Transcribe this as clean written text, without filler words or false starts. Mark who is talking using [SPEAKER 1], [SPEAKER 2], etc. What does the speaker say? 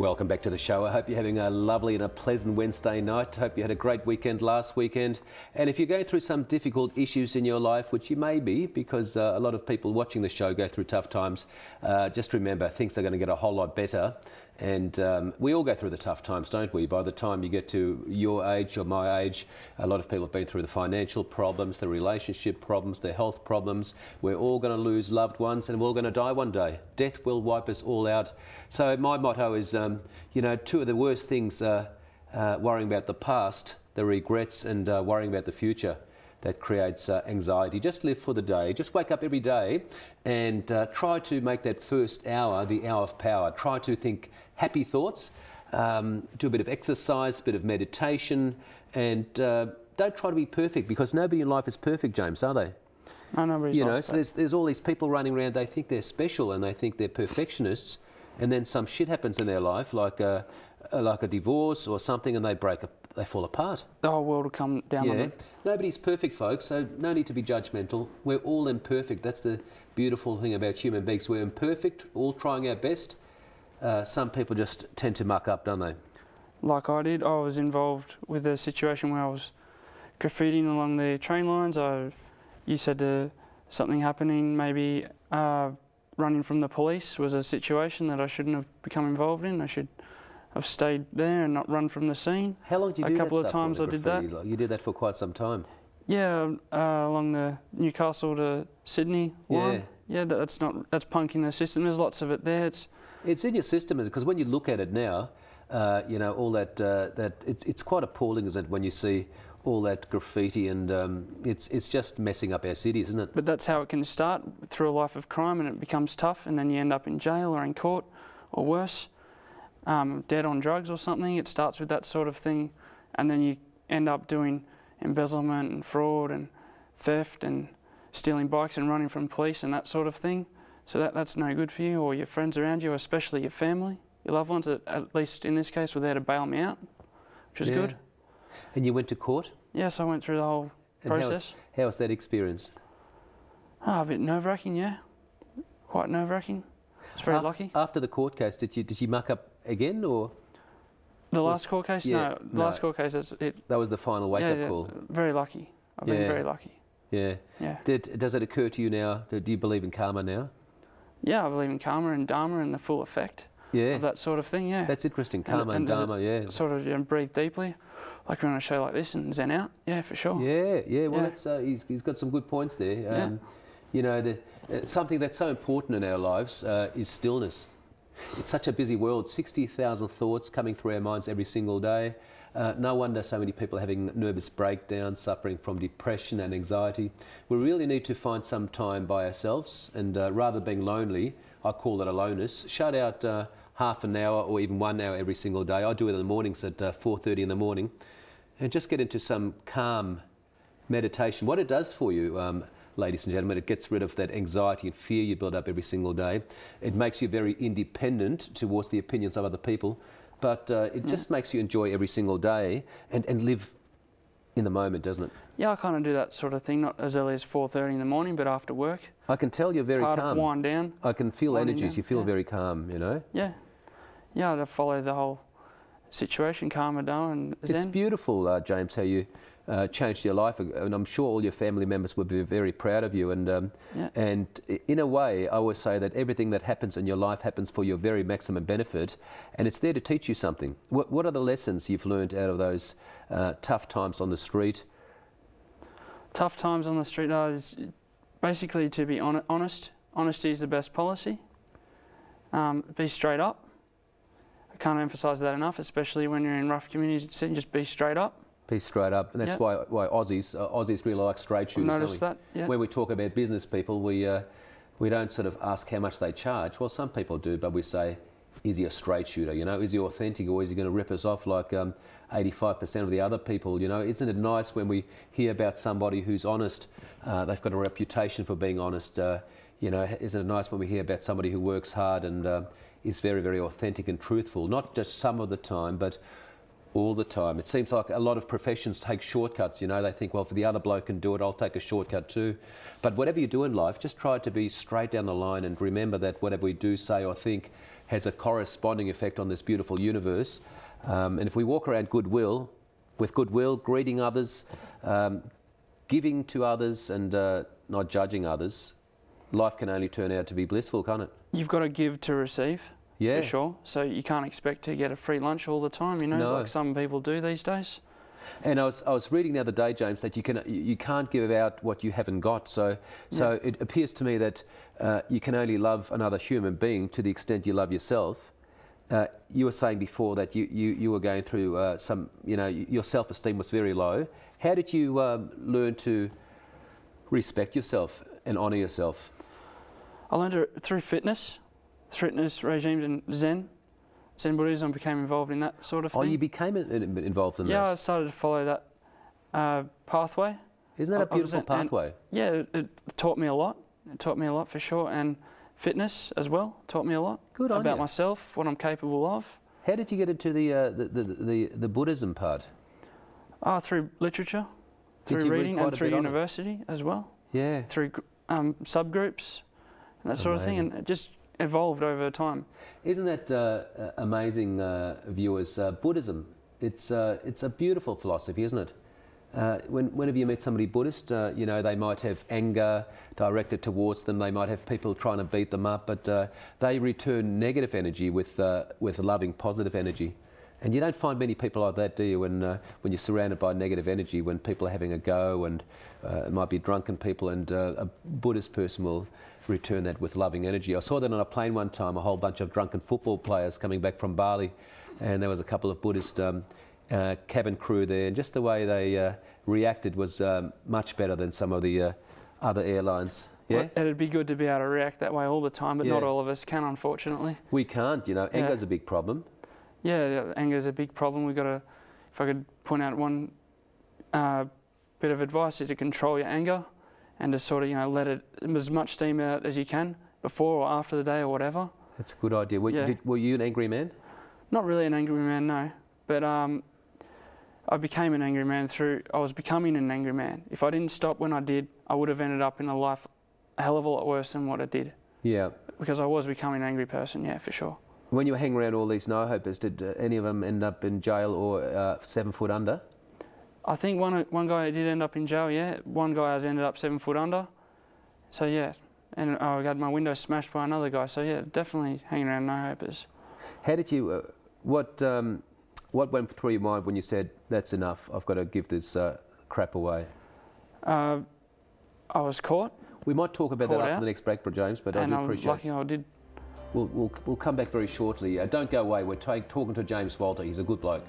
[SPEAKER 1] Welcome back to the show. I hope you're having a lovely and a pleasant Wednesday night. Hope you had a great weekend last weekend. And if you're going through some difficult issues in your life, which you may be, because a lot of people watching the show go through tough times, just remember things are going to get a whole lot better. And we all go through the tough times, don't we? By the time you get to your age or my age, a lot of people have been through the financial problems, the relationship problems, the health problems. We're all going to lose loved ones and we're all going to die one day. Death will wipe us all out. So my motto is, you know, two of the worst things are worrying about the past, the regrets, and worrying about the future. That creates anxiety. Just live for the day. Just wake up every day and try to make that first hour the hour of power. Try to think happy thoughts, do a bit of exercise, a bit of meditation, and don't try to be perfect, because nobody in life is perfect, James, are they?
[SPEAKER 2] No, nobody's
[SPEAKER 1] You know,
[SPEAKER 2] like
[SPEAKER 1] so
[SPEAKER 2] that.
[SPEAKER 1] there's all these people running around, they think they're special and they think they're perfectionists, and then some shit happens in their life, like a divorce or something, and they break up. They fall apart.
[SPEAKER 2] The whole world will come down on them.
[SPEAKER 1] Nobody's perfect, folks, so no need to be judgmental. We're all imperfect. That's the beautiful thing about human beings. We're imperfect, all trying our best. Some people just tend to muck up, don't they?
[SPEAKER 2] Like I did, I was involved with a situation where I was graffitiing along the train lines. You said something happening, maybe running from the police was a situation that I shouldn't have become involved in. I should have stayed there and not run from the scene.
[SPEAKER 1] How long did you do that?
[SPEAKER 2] A couple of times I did that.
[SPEAKER 1] You did that for quite some time.
[SPEAKER 2] Yeah, along the Newcastle to Sydney line. Yeah, that's punking the system. There's lots of it there.
[SPEAKER 1] It's in your system, because when you look at it now, you know, all that it's quite appalling, isn't it, when you see all that graffiti, and it's just messing up our cities, isn't it?
[SPEAKER 2] But that's how it can start, through a life of crime, and it becomes tough, and then you end up in jail or in court, or worse. Dead on drugs or something. It starts with that sort of thing, and then you end up doing embezzlement and fraud and theft and stealing bikes and running from police and that sort of thing. So that's no good for you or your friends around you, especially your family, your loved ones. At least in this case, were there to bail me out, which is good.
[SPEAKER 1] And you went to court?
[SPEAKER 2] Yes, I went through the whole process.
[SPEAKER 1] How was that experience?
[SPEAKER 2] A bit nerve-wracking, yeah. Quite nerve-wracking. I was very lucky.
[SPEAKER 1] After the court case, did you muck up again, or?
[SPEAKER 2] The last court case? No, the last court case, that's it.
[SPEAKER 1] That was the final wake-up call?
[SPEAKER 2] Very lucky. I've been very lucky.
[SPEAKER 1] Yeah. Does it occur to you now, do you believe in karma now?
[SPEAKER 2] Yeah, I believe in karma and dharma and the full effect of that sort of thing, yeah.
[SPEAKER 1] That's interesting, karma and dharma, yeah.
[SPEAKER 2] Sort of breathe deeply, like we're on a show like this, and zen out, yeah, for sure.
[SPEAKER 1] Yeah, well, that's, he's got some good points there. You know, something that's so important in our lives is stillness. It's such a busy world, 60,000 thoughts coming through our minds every single day. No wonder so many people are having nervous breakdowns, suffering from depression and anxiety. We really need to find some time by ourselves, and rather than being lonely, I call it aloneness, shut out half an hour or even 1 hour every single day. I do it in the mornings at 4:30 in the morning, and just get into some calm meditation. What it does for you, ladies and gentlemen, it gets rid of that anxiety and fear you build up every single day. It makes you very independent towards the opinions of other people, but it just makes you enjoy every single day and live in the moment, doesn't it?
[SPEAKER 2] Yeah, I kind of do that sort of thing, not as early as 4:30 in the morning, but after work.
[SPEAKER 1] I can tell you're very calm.
[SPEAKER 2] Part of wind down.
[SPEAKER 1] I can feel energies. You feel very calm, you know?
[SPEAKER 2] Yeah. Yeah, I follow the whole situation, karma, dharma, and zen.
[SPEAKER 1] It's beautiful, James, how you changed your life, and I'm sure all your family members would be very proud of you. And in a way, I always say that everything that happens in your life happens for your very maximum benefit, and it's there to teach you something. What are the lessons you've learned out of those tough times on the street?
[SPEAKER 2] Tough times on the street is basically to be honest. Honesty is the best policy. Be straight up. I can't emphasise that enough, especially when you're in rough communities. Just be straight up. Be
[SPEAKER 1] straight up, and that's why Aussies really like straight shooters.
[SPEAKER 2] Notice that, yeah.
[SPEAKER 1] When we talk about business people, we don't sort of ask how much they charge. Well, some people do, but we say, is he a straight shooter? You know, is he authentic, or is he going to rip us off like 85% of the other people? You know, isn't it nice when we hear about somebody who's honest? They've got a reputation for being honest. You know, isn't it nice when we hear about somebody who works hard and is very, very authentic and truthful? Not just some of the time, but all the time. It seems like a lot of professions take shortcuts, you know. They think, well, if the other bloke can do it, I'll take a shortcut too. But whatever you do in life, just try to be straight down the line, and remember that whatever we do, say or think has a corresponding effect on this beautiful universe. And if we walk around with goodwill, greeting others, giving to others, and not judging others, life can only turn out to be blissful, can't it?
[SPEAKER 2] You've got to give to receive,
[SPEAKER 1] Yeah.
[SPEAKER 2] for sure. So you can't expect to get a free lunch all the time, you know,
[SPEAKER 1] No.
[SPEAKER 2] like some people do these days.
[SPEAKER 1] And I was reading the other day, James, that you can't give out what you haven't got. So it appears to me that you can only love another human being to the extent you love yourself. You were saying before that you were going through some, you know, your self-esteem was very low. How did you learn to respect yourself and honour yourself?
[SPEAKER 2] I learned it through fitness regimes and Zen Buddhism. Became involved in that sort of thing.
[SPEAKER 1] Oh, you became involved in that?
[SPEAKER 2] Yeah, I started to follow that pathway.
[SPEAKER 1] Isn't that a beautiful pathway?
[SPEAKER 2] Yeah, it taught me a lot. It taught me a lot for sure, and fitness as well taught me a lot.
[SPEAKER 1] Good on
[SPEAKER 2] about
[SPEAKER 1] you.
[SPEAKER 2] myself, what I'm capable of.
[SPEAKER 1] How did you get into the Buddhism part?
[SPEAKER 2] Through literature,
[SPEAKER 1] Did
[SPEAKER 2] through
[SPEAKER 1] you read
[SPEAKER 2] reading,
[SPEAKER 1] quite
[SPEAKER 2] and
[SPEAKER 1] a
[SPEAKER 2] through
[SPEAKER 1] bit on it?
[SPEAKER 2] university as well.
[SPEAKER 1] Yeah.
[SPEAKER 2] Through subgroups and that sort of thing, and it just evolved over time.
[SPEAKER 1] Isn't that amazing, viewers? Buddhism, it's a beautiful philosophy, isn't it? Whenever you meet somebody Buddhist, you know, they might have anger directed towards them, they might have people trying to beat them up, but they return negative energy with loving, positive energy. And you don't find many people like that, do you, when you're surrounded by negative energy, when people are having a go, and it might be drunken people, and a Buddhist person will return that with loving energy. I saw that on a plane one time, a whole bunch of drunken football players coming back from Bali, and there was a couple of Buddhist cabin crew there, and just the way they reacted was much better than some of the other airlines. Yeah?
[SPEAKER 2] Well, it'd be good to be able to react that way all the time, but not all of us can, unfortunately.
[SPEAKER 1] We can't, you know. Anger's a big problem.
[SPEAKER 2] Yeah, anger is a big problem. We've got to, if I could point out one bit of advice, is to control your anger and to sort of, you know, let it as much steam out as you can before or after the day or whatever.
[SPEAKER 1] That's a good idea. Were you an angry man?
[SPEAKER 2] Not really an angry man, no. But I became an angry man I was becoming an angry man. If I didn't stop when I did, I would have ended up in a life a hell of a lot worse than what I did. Yeah. Because I was becoming an angry person, yeah, for sure.
[SPEAKER 1] When you were hanging around all these no-hopers, did any of them end up in jail or 7 foot under?
[SPEAKER 2] I think one guy did end up in jail, yeah. One guy has ended up 7 foot under. So, yeah. And I got my window smashed by another guy. So, yeah, definitely hanging around no-hopers.
[SPEAKER 1] How did you... what went through your mind when you said, that's enough, I've got to give this crap away?
[SPEAKER 2] I was caught.
[SPEAKER 1] We might talk about that after the next break, James, but I do appreciate it.
[SPEAKER 2] And I'm lucky I did.
[SPEAKER 1] We'll come back very shortly. Don't go away. We're talking to James Walter. He's a good bloke.